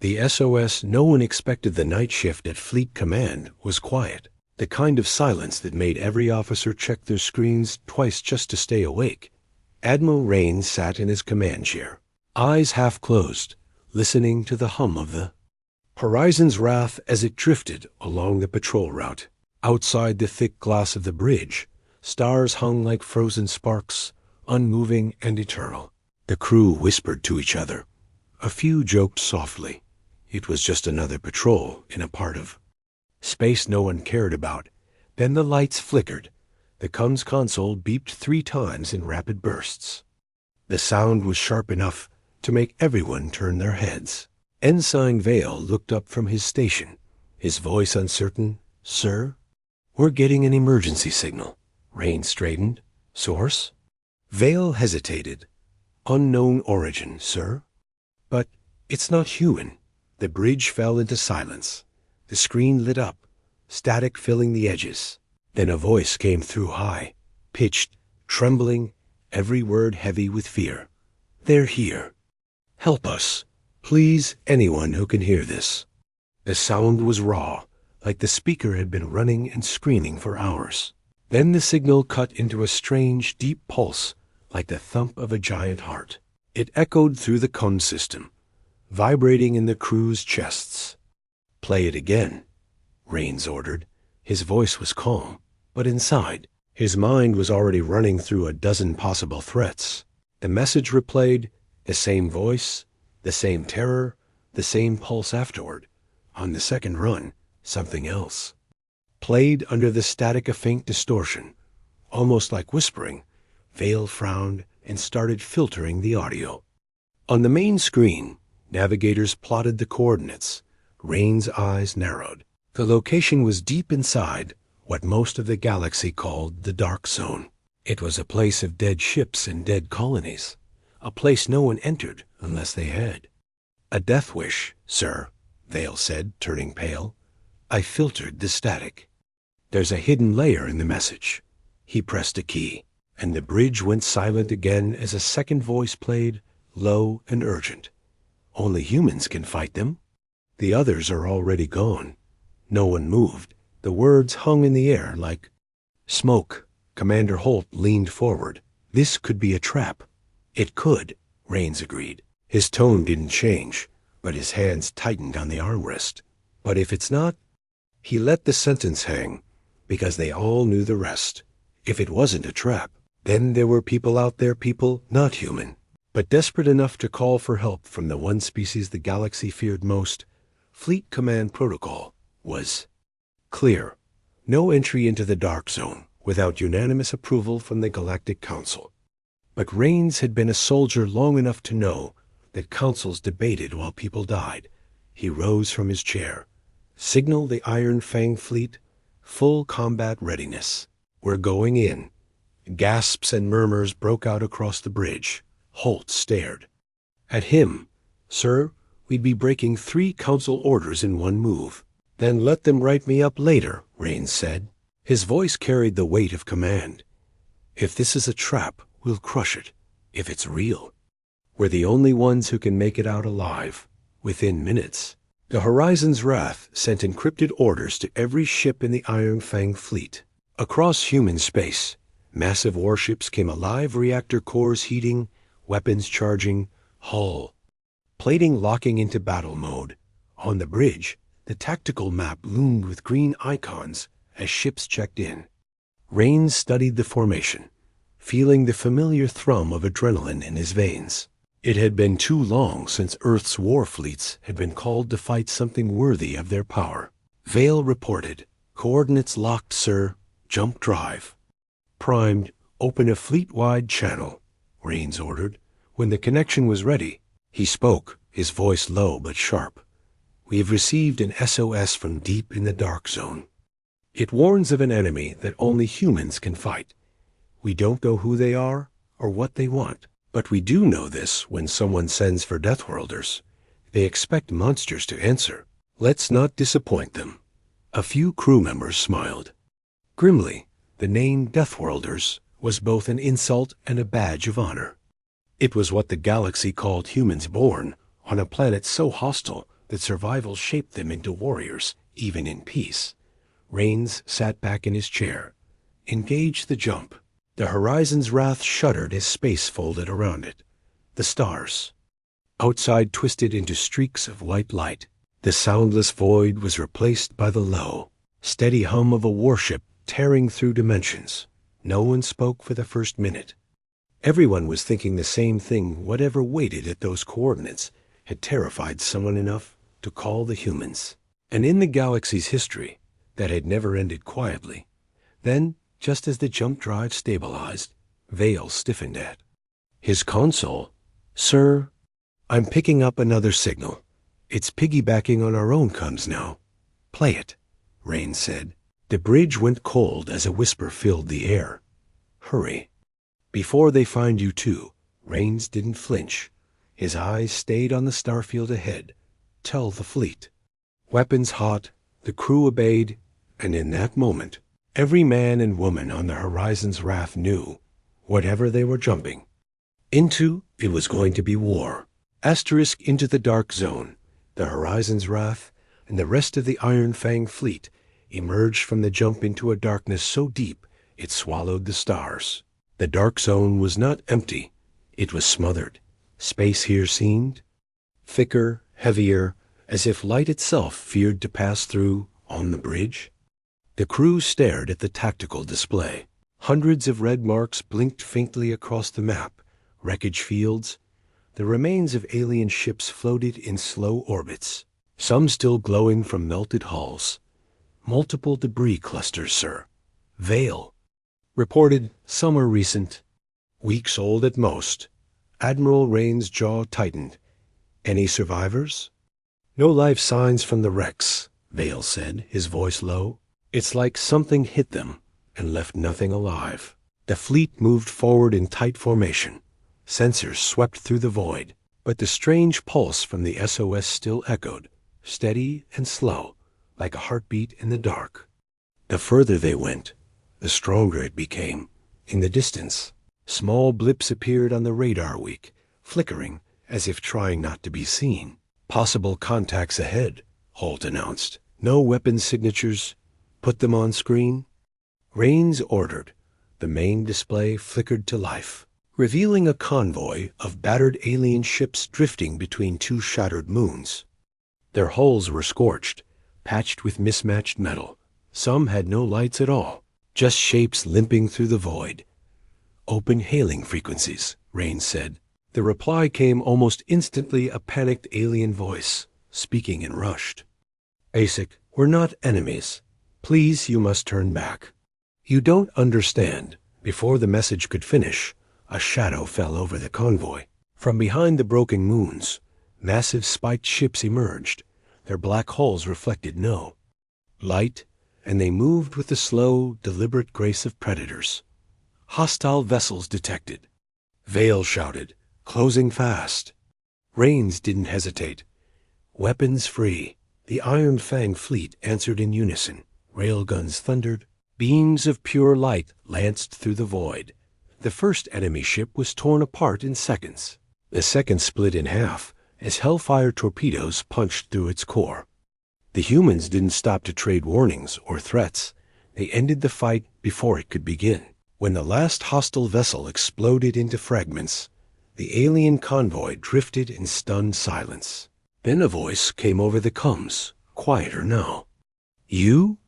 The SOS no one expected. The night shift at Fleet Command was quiet, the kind of silence that made every officer check their screens twice just to stay awake. Admiral Raines sat in his command chair, eyes half closed, listening to the hum of the Horizon's Wrath as it drifted along the patrol route. Outside the thick glass of the bridge, stars hung like frozen sparks, unmoving and eternal. The crew whispered to each other. A few joked softly. It was just another patrol in a part of space no one cared about. Then the lights flickered. The comms console beeped 3 times in rapid bursts. The sound was sharp enough to make everyone turn their heads. Ensign Vale looked up from his station, his voice uncertain. "Sir?" "We're getting an emergency signal." Raines straightened. "Source?" Vale hesitated. "Unknown origin, sir." "But it's not human." The bridge fell into silence. The screen lit up, static filling the edges. Then a voice came through, high, pitched, trembling, every word heavy with fear. "They're here. Help us. Please, anyone who can hear this." The sound was raw, like the speaker had been running and screaming for hours. Then the signal cut into a strange, deep pulse, like the thump of a giant heart. It echoed through the comm system, vibrating in the crew's chests. "Play it again," Raines ordered. His voice was calm, but inside, his mind was already running through a dozen possible threats. The message replayed, the same voice, the same terror, the same pulse afterward. On the second run, something else. Played under the static, a faint distortion, almost like whispering. Vale frowned and started filtering the audio. On the main screen, navigators plotted the coordinates. Raines' eyes narrowed. The location was deep inside what most of the galaxy called the Dark Zone. It was a place of dead ships and dead colonies, a place no one entered unless they had. "A death wish, sir," Vale said, turning pale. "I filtered the static. There's a hidden layer in the message." He pressed a key, and the bridge went silent again as a second voice played, low and urgent. "Only humans can fight them. The others are already gone." No one moved. The words hung in the air like smoke. Commander Holt leaned forward. "This could be a trap." "It could," Raines agreed. His tone didn't change, but his hands tightened on the armrest. "But if it's not?" He let the sentence hang, because they all knew the rest. If it wasn't a trap, then there were people out there, people not human, but desperate enough to call for help from the one species the galaxy feared most. Fleet Command protocol was clear. No entry into the Dark Zone without unanimous approval from the Galactic Council. But Raines had been a soldier long enough to know that councils debated while people died. He rose from his chair. "Signal the Iron Fang fleet. Full combat readiness. We're going in." Gasps and murmurs broke out across the bridge. Holt stared at him. "Sir, we'd be breaking 3 council orders in one move." "Then let them write me up later," Raines said. His voice carried the weight of command. "If this is a trap, we'll crush it. If it's real, we're the only ones who can make it out alive." Within minutes, the Horizon's Wrath sent encrypted orders to every ship in the Iron Fang fleet. Across human space, massive warships came alive, reactor cores heating, weapons charging, hull plating locking into battle mode. On the bridge, the tactical map loomed with green icons as ships checked in. Raines studied the formation, feeling the familiar thrum of adrenaline in his veins. It had been too long since Earth's war fleets had been called to fight something worthy of their power. Vale reported, "Coordinates locked, sir. Jump drive." "Primed. Open a fleet-wide channel," Raines ordered. When the connection was ready, he spoke, his voice low but sharp. "We have received an SOS from deep in the Dark Zone. It warns of an enemy that only humans can fight. We don't know who they are or what they want, but we do know this: when someone sends for Deathworlders, they expect monsters to answer. Let's not disappoint them." A few crew members smiled. Grimly, the name Deathworlders was both an insult and a badge of honor. It was what the galaxy called humans born on a planet so hostile that survival shaped them into warriors, even in peace. Rains sat back in his chair. Engage the jump. The horizon's wrath shuddered as space folded around it. The stars outside twisted into streaks of white light. The soundless void was replaced by the low, steady hum of a warship tearing through dimensions. No one spoke for the first minute. Everyone was thinking the same thing. Whatever waited at those coordinates had terrified someone enough to call the humans. And in the galaxy's history, that had never ended quietly. Then, just as the jump drive stabilized, Vale stiffened at his console. "Sir, I'm picking up another signal. It's piggybacking on our own comms now." "Play it," Rain said. The bridge went cold as a whisper filled the air. "Hurry. Before they find you too." Rains didn't flinch. His eyes stayed on the starfield ahead. "Tell the fleet." Weapons hot, the crew obeyed, and in that moment, every man and woman on the horizon's wrath knew, whatever they were jumping into, it was going to be war. Asterisk into the dark zone. The horizon's wrath and the rest of the Iron Fang fleet emerged from the jump into a darkness so deep it swallowed the stars. The dark zone was not empty. It was smothered. Space here seemed thicker, heavier, as if light itself feared to pass through on the bridge. The crew stared at the tactical display. Hundreds of red marks blinked faintly across the map. Wreckage fields. The remains of alien ships floated in slow orbits, some still glowing from melted hulls. "Multiple debris clusters, sir." Vale reported. "Some are recent, weeks old at most." Admiral Rain's jaw tightened. "Any survivors?" "No life signs from the wrecks," Vale said, his voice low. "It's like something hit them and left nothing alive." The fleet moved forward in tight formation. Sensors swept through the void, but the strange pulse from the SOS still echoed, steady and slow, like a heartbeat in the dark. The further they went, the stronger it became. In the distance, small blips appeared on the radar weak, flickering as if trying not to be seen. "Possible contacts ahead," Holt announced. "No weapon signatures. Put them on screen." Rains ordered. The main display flickered to life, revealing a convoy of battered alien ships drifting between two shattered moons. Their hulls were scorched, patched with mismatched metal. Some had no lights at all, just shapes limping through the void. "Open hailing frequencies," Rain said. The reply came almost instantly, a panicked alien voice, speaking in rushed. "ASIC, we're not enemies. Please, you must turn back." "You don't understand." Before the message could finish, a shadow fell over the convoy. From behind the broken moons, massive spiked ships emerged. Their black hulls reflected no light, and they moved with the slow, deliberate grace of predators. "Hostile vessels detected," Vale shouted, "closing fast." Rains didn't hesitate. "Weapons free." The Iron Fang fleet answered in unison. Railguns thundered. Beams of pure light lanced through the void. The first enemy ship was torn apart in seconds. The second split in half as hellfire torpedoes punched through its core. The humans didn't stop to trade warnings or threats. They ended the fight before it could begin. When the last hostile vessel exploded into fragments, the alien convoy drifted in stunned silence. Then a voice came over the comms, quieter now. "You?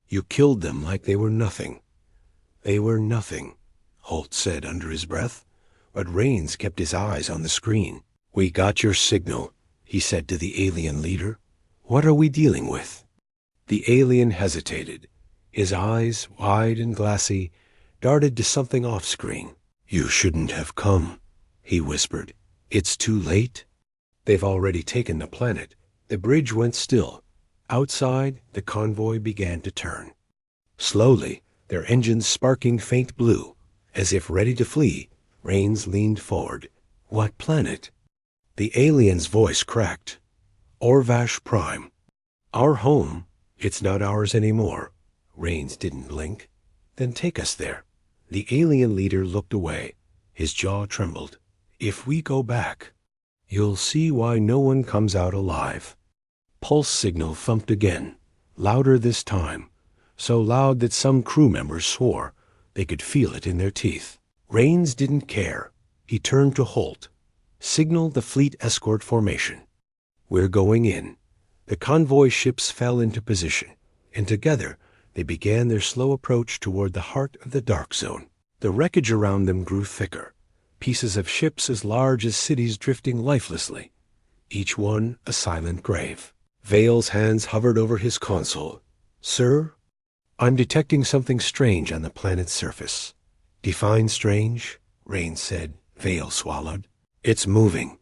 You killed them like they were nothing." "They were nothing," Holt said under his breath, but Rains kept his eyes on the screen. "We got your signal," he said to the alien leader. "What are we dealing with?" The alien hesitated. His eyes, wide and glassy, darted to something off-screen. "You shouldn't have come," he whispered. "It's too late." "They've already taken the planet." The bridge went still. Outside, the convoy began to turn. Slowly, their engines sparking faint blue. As if ready to flee, Rains leaned forward. "What planet?" The alien's voice cracked. "Orvash Prime." "Our home. It's not ours anymore." Rains didn't blink. "Then take us there." The alien leader looked away. His jaw trembled. "If we go back, you'll see why no one comes out alive." pulse signal thumped again, louder this time, so loud that some crew members swore they could feel it in their teeth. Rains didn't care. He turned to Holt. Signal the fleet escort formation. We're going in. The convoy ships fell into position, and together they began their slow approach toward the heart of the dark zone. The wreckage around them grew thicker, pieces of ships as large as cities drifting lifelessly, each one a silent grave. Vale's hands hovered over his console. Sir, I'm detecting something strange on the planet's surface. Define strange, Rain said. Vale swallowed. It's moving.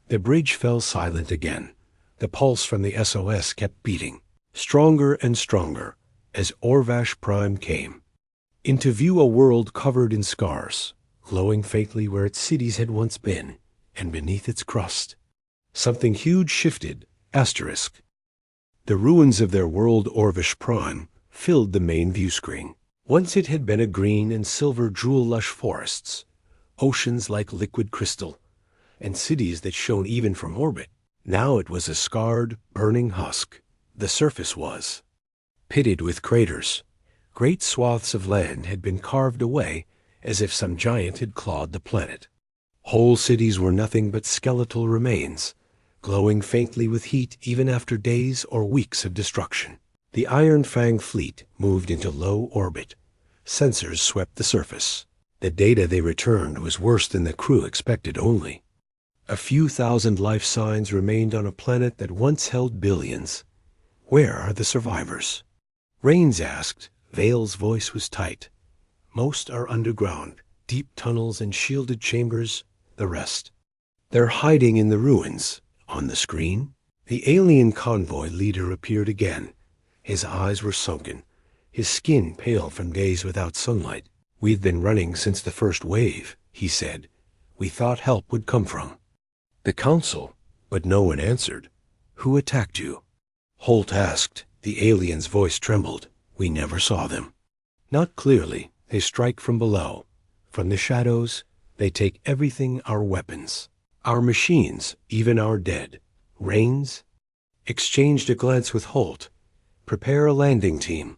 The bridge fell silent again. The pulse from the SOS kept beating, stronger and stronger, as Orvash Prime came. Into view a world covered in scars, glowing faintly where its cities had once been, and beneath its crust. Something huge shifted, asterisk. The ruins of their world Orvash Prime filled the main view screen. Once it had been a green and silver jewel-lush forests, oceans like liquid crystal, and cities that shone even from orbit. Now it was a scarred, burning husk. The surface was pitted with craters. Great swaths of land had been carved away as if some giant had clawed the planet. Whole cities were nothing but skeletal remains, glowing faintly with heat even after days or weeks of destruction. The Iron Fang fleet moved into low orbit. Sensors swept the surface. The data they returned was worse than the crew expected only. A few thousand life signs remained on a planet that once held billions. Where are the survivors? Rains asked. Vale's voice was tight. Most are underground, deep tunnels and shielded chambers, the rest. They're hiding in the ruins. On the screen, the alien convoy leader appeared again. His eyes were sunken, his skin pale from days without sunlight. We've been running since the first wave, he said. We thought help would come from the council, but no one answered. Who attacked you? Holt asked. The alien's voice trembled. We never saw them. Not clearly. They strike from below. From the shadows, they take everything, our weapons, our machines, even our dead. Rains exchanged a glance with Holt. Prepare a landing team.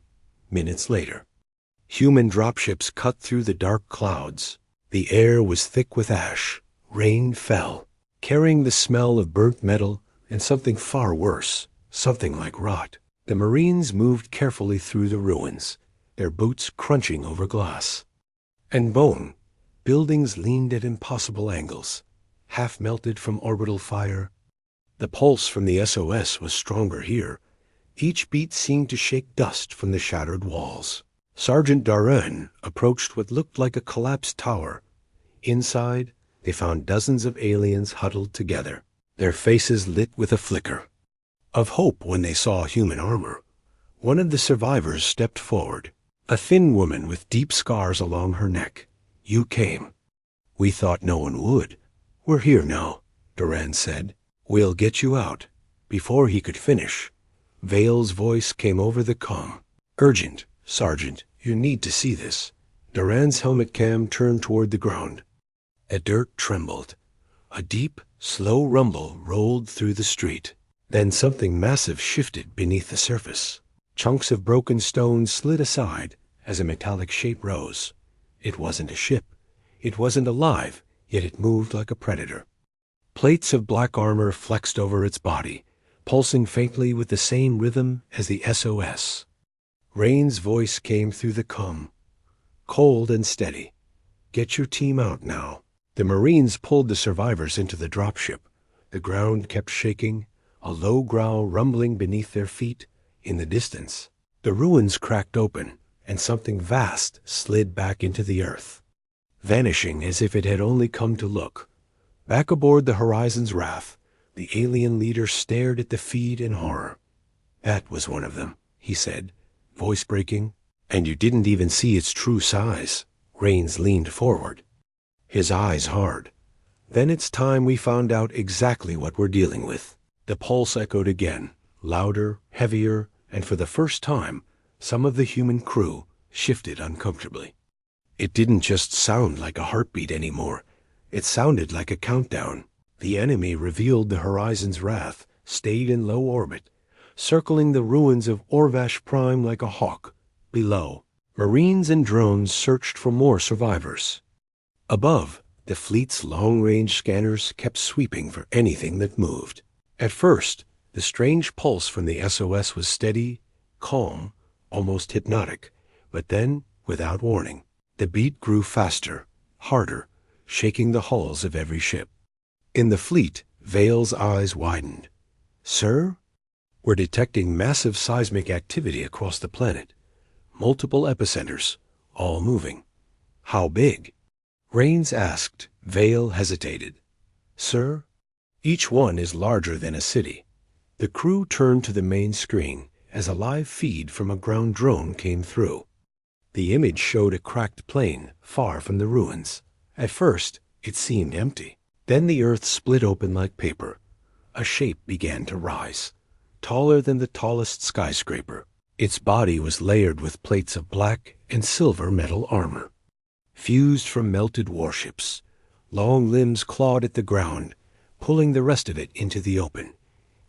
Minutes later, human dropships cut through the dark clouds. The air was thick with ash. Rain fell, carrying the smell of burnt metal and something far worse, something like rot. The Marines moved carefully through the ruins, their boots crunching over glass and bone. Buildings leaned at impossible angles, half melted from orbital fire. The pulse from the SOS was stronger here. Each beat seemed to shake dust from the shattered walls. Sergeant Darren approached what looked like a collapsed tower. Inside, they found dozens of aliens huddled together, their faces lit with a flicker of hope when they saw human armor. One of the survivors stepped forward, a thin woman with deep scars along her neck. You came. We thought no one would. We're here now, Duran said. We'll get you out. Before he could finish, Vale's voice came over the comm. Urgent, Sergeant, you need to see this. Duran's helmet cam turned toward the ground. A dirt trembled. A deep, slow rumble rolled through the street. Then something massive shifted beneath the surface. Chunks of broken stone slid aside as a metallic shape rose. It wasn't a ship. It wasn't alive, yet it moved like a predator. Plates of black armor flexed over its body, pulsing faintly with the same rhythm as the SOS. Rain's voice came through the comm, cold and steady. Get your team out now. The Marines pulled the survivors into the dropship. The ground kept shaking, a low growl rumbling beneath their feet. In the distance, the ruins cracked open, and something vast slid back into the earth, vanishing as if it had only come to look. Back aboard the Horizon's Wrath, the alien leader stared at the feed in horror. That was one of them, he said, voice breaking. And you didn't even see its true size. Rains leaned forward, his eyes hard. Then it's time we found out exactly what we're dealing with. The pulse echoed again, louder, heavier, and for the first time, some of the human crew shifted uncomfortably. It didn't just sound like a heartbeat anymore. It sounded like a countdown. The enemy revealed the Horizon's Wrath stayed in low orbit, circling the ruins of Orvash Prime like a hawk. Below, Marines and drones searched for more survivors. Above, the fleet's long-range scanners kept sweeping for anything that moved. At first, the strange pulse from the SOS was steady, calm, almost hypnotic, but then, without warning, the beat grew faster, harder, shaking the hulls of every ship. In the fleet, Vale's eyes widened. "Sir? We're detecting massive seismic activity across the planet. Multiple epicenters, all moving." "How big?" Rains asked. Vale hesitated. "Sir, each one is larger than a city." The crew turned to the main screen as a live feed from a ground drone came through. The image showed a cracked plane far from the ruins. At first, it seemed empty. Then the earth split open like paper. A shape began to rise, taller than the tallest skyscraper. Its body was layered with plates of black and silver metal armor, fused from melted warships. Long limbs clawed at the ground, pulling the rest of it into the open.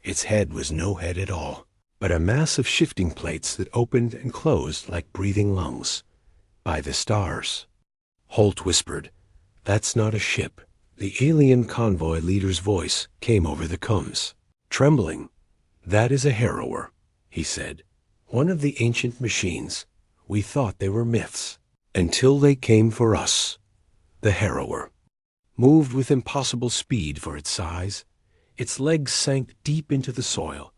Its head was no head at all, but a mass of shifting plates that opened and closed like breathing lungs. "By the stars," Holt whispered. "That's not a ship." The alien convoy leader's voice came over the coms. Trembling, "That is a harrower," he said. "One of the ancient machines. We thought they were myths, until they came for us." The harrower moved with impossible speed for its size. Its legs sank deep into the soil,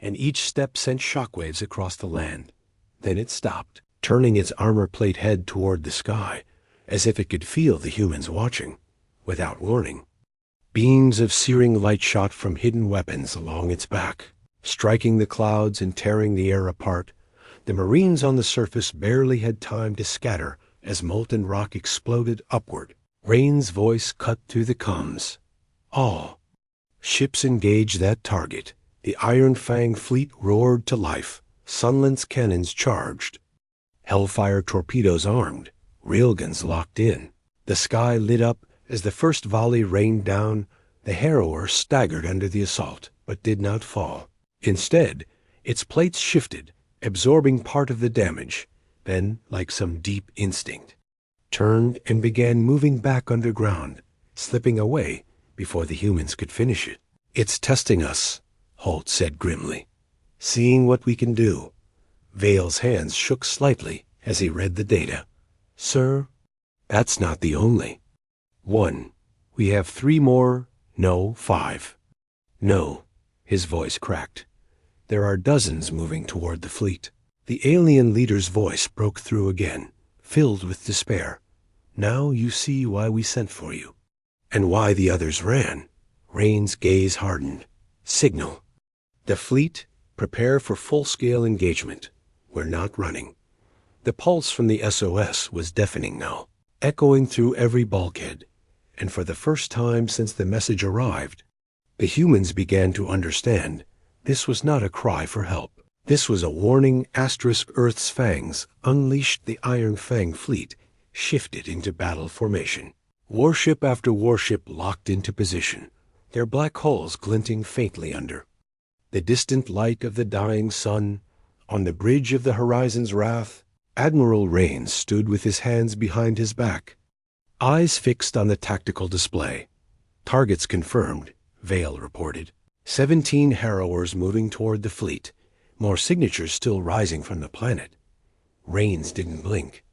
and each step sent shockwaves across the land. Then it stopped, turning its armor plate head toward the sky, as if it could feel the humans watching. Without warning, beams of searing light shot from hidden weapons along its back, striking the clouds and tearing the air apart. The Marines on the surface barely had time to scatter as molten rock exploded upward. Rain's voice cut through the comms. "All ships engage that target." The Iron Fang fleet roared to life. Sunlance cannons charged, Hellfire torpedoes armed, railguns locked in. The sky lit up as the first volley rained down. The harrower staggered under the assault, but did not fall. Instead, its plates shifted, absorbing part of the damage, then, like some deep instinct, turned and began moving back underground, slipping away before the humans could finish it. "It's testing us," Holt said grimly. "Seeing what we can do." Vale's hands shook slightly as he read the data. "Sir, that's not the only. 1. We have 3 more, no, 5. No," his voice cracked. "There are dozens moving toward the fleet." The alien leader's voice broke through again, filled with despair. "Now you see why we sent for you." "And why the others ran." Rain's gaze hardened. "Signal. The fleet, prepare for full-scale engagement. We're not running." The pulse from the SOS was deafening now, echoing through every bulkhead. And for the first time since the message arrived, the humans began to understand this was not a cry for help. This was a warning. Earth's fangs unleashed. The Iron Fang fleet shifted into battle formation. Warship after warship locked into position, their black hulls glinting faintly under the distant light of the dying sun. On the bridge of the horizon's wrath, Admiral Rains stood with his hands behind his back, eyes fixed on the tactical display. "Targets confirmed," Vale reported. 17 harrowers moving toward the fleet, more signatures still rising from the planet. Rains didn't blink.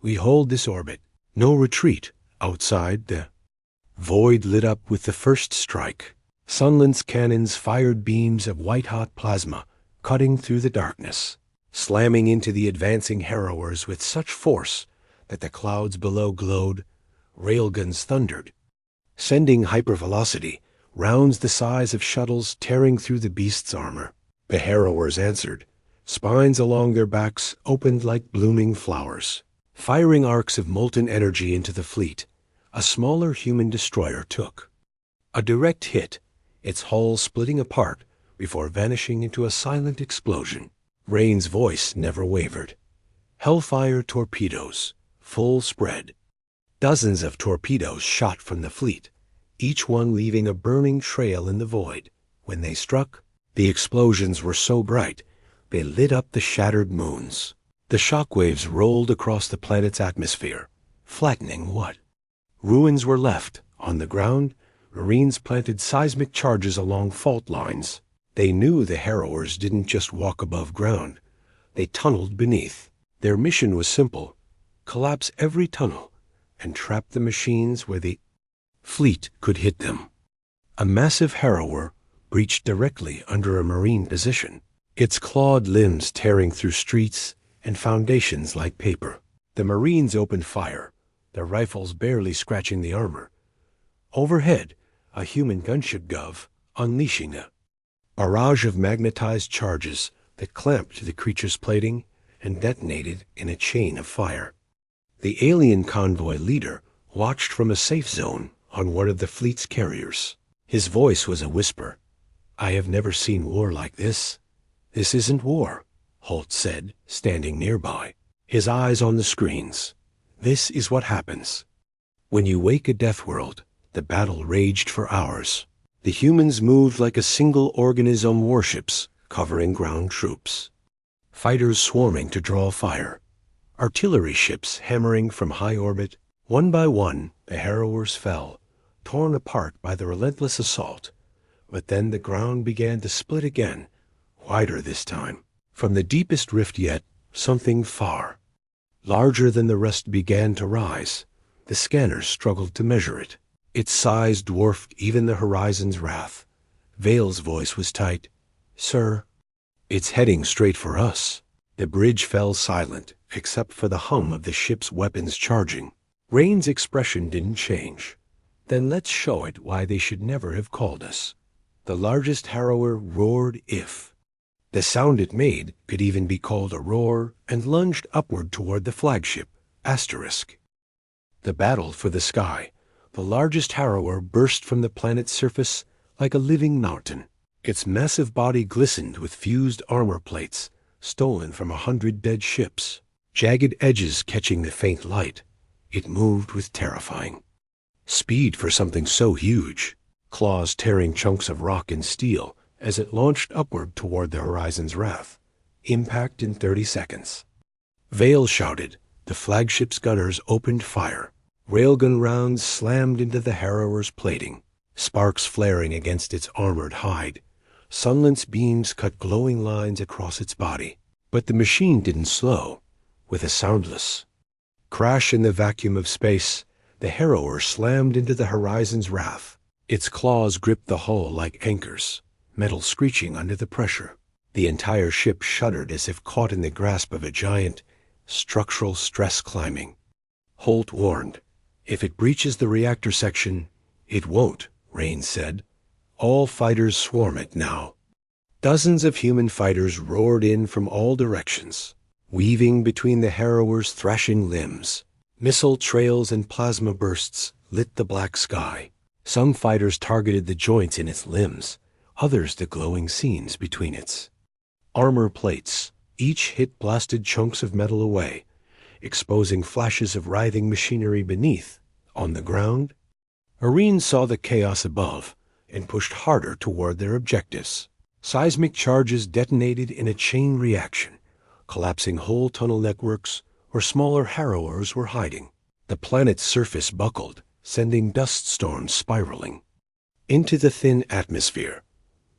"We hold this orbit. No retreat." Outside, the void lit up with the first strike. Sunlance cannons fired beams of white-hot plasma, cutting through the darkness, slamming into the advancing harrowers with such force that the clouds below glowed. Railguns thundered, sending hypervelocity rounds the size of shuttles tearing through the beast's armor. The harrowers answered. Spines along their backs opened like blooming flowers, firing arcs of molten energy into the fleet. A smaller human destroyer took a direct hit, its hull splitting apart before vanishing into a silent explosion. Rain's voice never wavered. Hellfire torpedoes, full spread. Dozens of torpedoes shot from the fleet, each one leaving a burning trail in the void. When they struck, The explosions were so bright, they lit up the shattered moons. The shockwaves rolled across the planet's atmosphere, flattening what ruins were left. On the ground, Marines planted seismic charges along fault lines. They knew the harrowers didn't just walk above ground. They tunneled beneath. Their mission was simple: collapse every tunnel and trap the machines where the fleet could hit them. A massive harrower breached directly under a Marine position, its clawed limbs tearing through streets and foundations like paper. The Marines opened fire, their rifles barely scratching the armor. Overhead, a human gunship gov, unleashing a barrage of magnetized charges that clamped to the creature's plating and detonated in a chain of fire. The alien convoy leader watched from a safe zone on one of the fleet's carriers. His voice was a whisper. "I have never seen war like this." "This isn't war," Holt said, standing nearby, his eyes on the screens. "This is what happens when you wake a death world." The battle raged for hours. The humans moved like a single organism, warships covering ground troops, fighters swarming to draw fire, artillery ships hammering from high orbit. One by one, the harrowers fell, torn apart by the relentless assault. But then the ground began to split again, wider this time. From the deepest rift yet, something far larger than the rest began to rise. The scanners struggled to measure it. Its size dwarfed even the horizon's wrath. Vale's voice was tight. "Sir, it's heading straight for us." The bridge fell silent, except for the hum of the ship's weapons charging. Rain's expression didn't change. "Then let's show it why they should never have called us." The largest harrower roared if the sound it made could even be called a roar, and lunged upward toward the flagship, Asterisk. The battle for the sky. The largest harrower burst from the planet's surface like a living mountain. Its massive body glistened with fused armor plates, stolen from 100 dead ships, jagged edges catching the faint light. It moved with terrifying speed for something so huge, claws tearing chunks of rock and steel as it launched upward toward the horizon's wrath. Impact in 30 seconds. Vale shouted. The flagship's gunners opened fire. Railgun rounds slammed into the harrower's plating, sparks flaring against its armored hide. Sunless beams cut glowing lines across its body. But the machine didn't slow. With a soundless crash in the vacuum of space, the harrower slammed into the horizon's wrath. Its claws gripped the hull like anchors, metal screeching under the pressure. The entire ship shuddered as if caught in the grasp of a giant, structural stress climbing. Holt warned, "If it breaches the reactor section—" "It won't," Rain said. "All fighters swarm it now." Dozens of human fighters roared in from all directions, weaving between the harrower's thrashing limbs. Missile trails and plasma bursts lit the black sky. Some fighters targeted the joints in its limbs, others the glowing seams between its armor plates. Each hit blasted chunks of metal away, exposing flashes of writhing machinery beneath. On the ground, Marines saw the chaos above and pushed harder toward their objectives. Seismic charges detonated in a chain reaction, collapsing whole tunnel networks where smaller harrowers were hiding. The planet's surface buckled, sending dust storms spiraling into the thin atmosphere.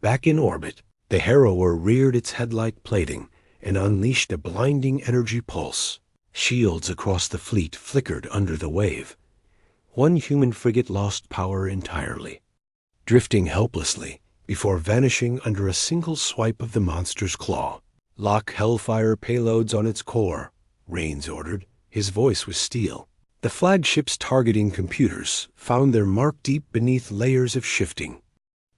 Back in orbit, the harrower reared its headlight plating and unleashed a blinding energy pulse. Shields across the fleet flickered under the wave. One human frigate lost power entirely, drifting helplessly before vanishing under a single swipe of the monster's claw. "Lock Hellfire payloads on its core," Rains ordered. His voice was steel. The flagship's targeting computers found their mark deep beneath layers of shifting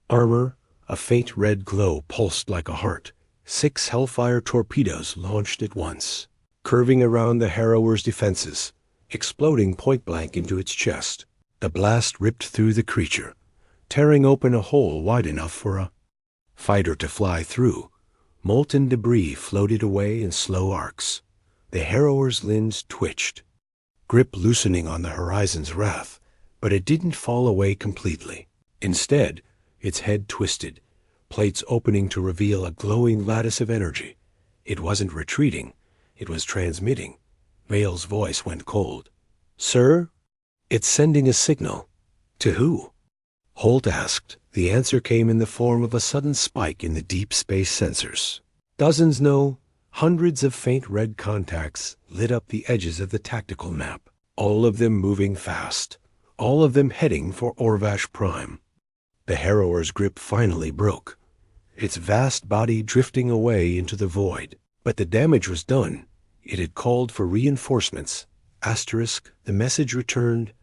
armor. A faint red glow pulsed like a heart. 6 Hellfire torpedoes launched at once, curving around the harrower's defenses, exploding point-blank into its chest. The blast ripped through the creature, tearing open a hole wide enough for a fighter to fly through. Molten debris floated away in slow arcs. The harrower's limbs twitched, grip loosening on the horizon's wrath, but it didn't fall away completely. Instead, its head twisted, plates opening to reveal a glowing lattice of energy. It wasn't retreating, it was transmitting. Vale's voice went cold. "Sir, it's sending a signal." "To who?" Holt asked. The answer came in the form of a sudden spike in the deep space sensors. Dozens, no, hundreds of faint red contacts lit up the edges of the tactical map, all of them moving fast, all of them heading for Orvash Prime. The Harrower's grip finally broke, its vast body drifting away into the void. But the damage was done. It had called for reinforcements. Asterisk, the message returned.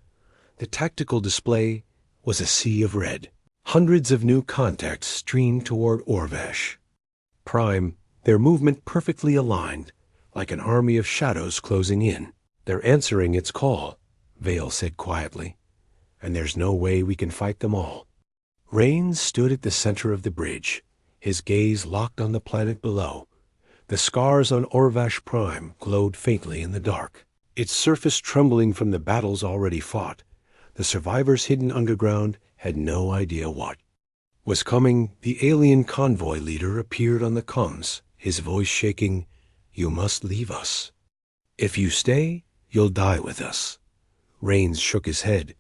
The tactical display was a sea of red. Hundreds of new contacts streamed toward Orvash Prime, their movement perfectly aligned, like an army of shadows closing in. "They're answering its call," Vale said quietly, "and there's no way we can fight them all." Rains stood at the center of the bridge, his gaze locked on the planet below. The scars on Orvash Prime glowed faintly in the dark, its surface trembling from the battles already fought. The survivors hidden underground had no idea what was coming. The alien convoy leader appeared on the comms, his voice shaking. "You must leave us. If you stay, you'll die with us." Rains shook his head.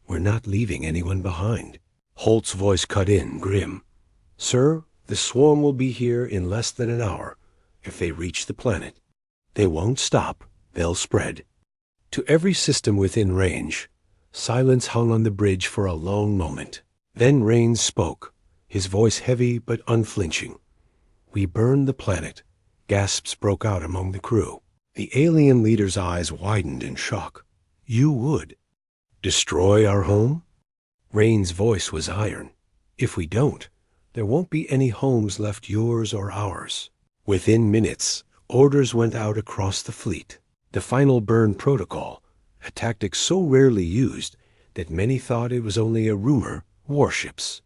"We're not leaving anyone behind." Holt's voice cut in, grim. "Sir, the swarm will be here in less than an hour, if they reach the planet. They won't stop, they'll spread." To every system within range, silence hung on the bridge for a long moment. Then Rains spoke, his voice heavy but unflinching. "We burned the planet." Gasps broke out among the crew. The alien leader's eyes widened in shock. "You would destroy our home?" Rains' voice was iron. "If we don't, there won't be any homes left, yours or ours." Within minutes, orders went out across the fleet. The final burn protocol, a tactic so rarely used that many thought it was only a rumor, warships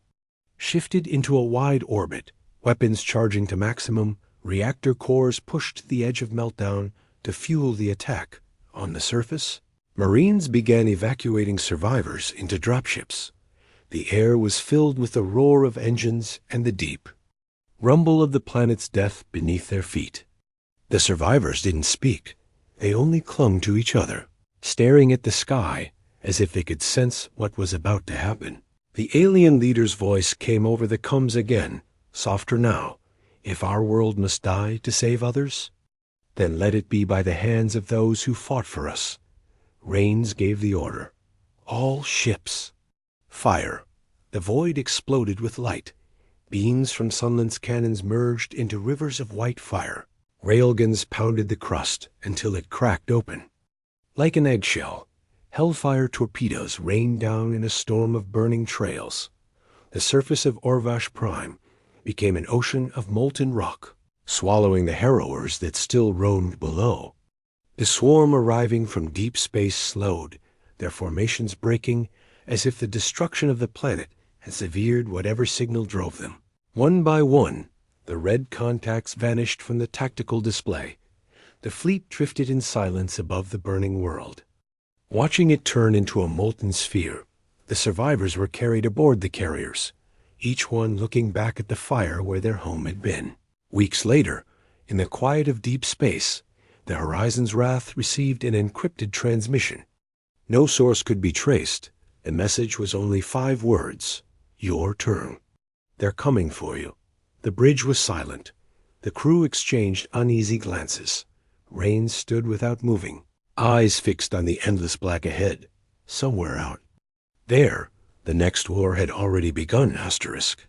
shifted into a wide orbit, weapons charging to maximum, reactor cores pushed to the edge of meltdown to fuel the attack. On the surface, Marines began evacuating survivors into dropships. The air was filled with the roar of engines and the deep rumble of the planet's death beneath their feet. The survivors didn't speak. They only clung to each other, staring at the sky as if they could sense what was about to happen. The alien leader's voice came over the comms again, softer now. "If our world must die to save others, then let it be by the hands of those who fought for us." Rains gave the order. "All ships, fire." The void exploded with light. Beams from Sunland's cannons merged into rivers of white fire. Railguns pounded the crust until it cracked open. Like an eggshell, hellfire torpedoes rained down in a storm of burning trails. The surface of Orvash Prime became an ocean of molten rock, swallowing the harrowers that still roamed below. The swarm arriving from deep space slowed, their formations breaking as if the destruction of the planet had severed whatever signal drove them. One by one, the red contacts vanished from the tactical display. The fleet drifted in silence above the burning world. Watching it turn into a molten sphere, the survivors were carried aboard the carriers, each one looking back at the fire where their home had been. Weeks later, in the quiet of deep space, the Horizon's Wrath received an encrypted transmission. No source could be traced. The message was only 5 words: "Your turn. They're coming for you." The bridge was silent. The crew exchanged uneasy glances. Rains stood without moving, eyes fixed on the endless black ahead, somewhere out there. The next war had already begun, asterisk.